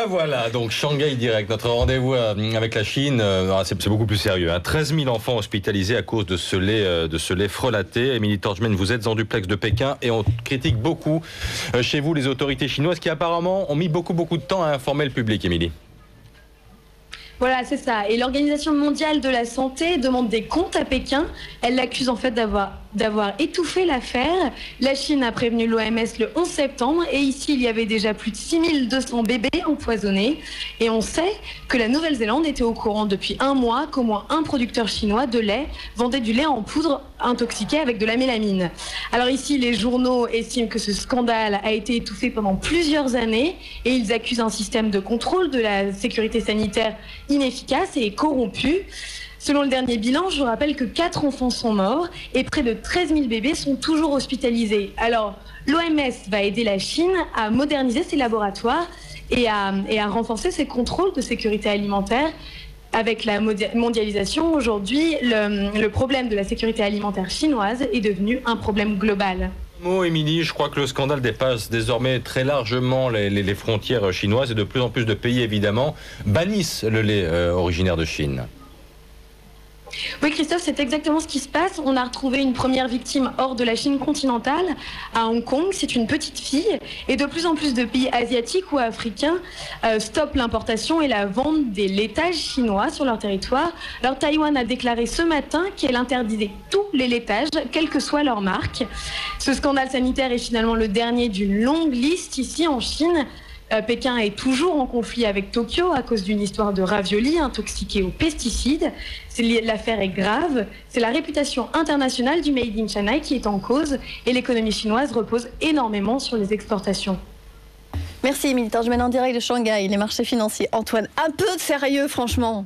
Voilà, donc Shanghai Direct, notre rendez-vous avec la Chine, c'est beaucoup plus sérieux. 13 000 enfants hospitalisés à cause de ce lait frelaté. Émilie Torjman, vous êtes en duplex de Pékin et on critique beaucoup chez vous les autorités chinoises qui apparemment ont mis beaucoup de temps à informer le public, Émilie. Voilà, c'est ça. Et l'Organisation mondiale de la santé demande des comptes à Pékin. Elle l'accuse en fait d'avoir étouffé l'affaire. La Chine a prévenu l'OMS le 11 septembre et ici il y avait déjà plus de 6200 bébés empoisonnés. Et on sait que la Nouvelle-Zélande était au courant depuis un mois qu'au moins un producteur chinois de lait vendait du lait en poudre intoxiqué avec de la mélamine. Alors ici, les journaux estiment que ce scandale a été étouffé pendant plusieurs années et ils accusent un système de contrôle de la sécurité sanitaire inefficace et corrompu. Selon le dernier bilan, je vous rappelle que 4 enfants sont morts et près de 13 000 bébés sont toujours hospitalisés. Alors, l'OMS va aider la Chine à moderniser ses laboratoires et à renforcer ses contrôles de sécurité alimentaire. Avec la mondialisation, aujourd'hui, le problème de la sécurité alimentaire chinoise est devenu un problème global. Émilie, je crois que le scandale dépasse désormais très largement les frontières chinoises et de plus en plus de pays, évidemment, bannissent le lait originaire de Chine. Oui, Christophe, c'est exactement ce qui se passe. On a retrouvé une première victime hors de la Chine continentale, à Hong Kong. C'est une petite fille. Et de plus en plus de pays asiatiques ou africains stoppent l'importation et la vente des laitages chinois sur leur territoire. Alors, Taïwan a déclaré ce matin qu'elle interdisait tous les laitages, quelle que soit leur marque. Ce scandale sanitaire est finalement le dernier d'une longue liste ici en Chine. Pékin est toujours en conflit avec Tokyo à cause d'une histoire de raviolis intoxiqués aux pesticides. L'affaire est grave. C'est la réputation internationale du Made in China qui est en cause et l'économie chinoise repose énormément sur les exportations. Merci Émilie Torjman en direct de Shanghai, les marchés financiers. Antoine, un peu de sérieux franchement.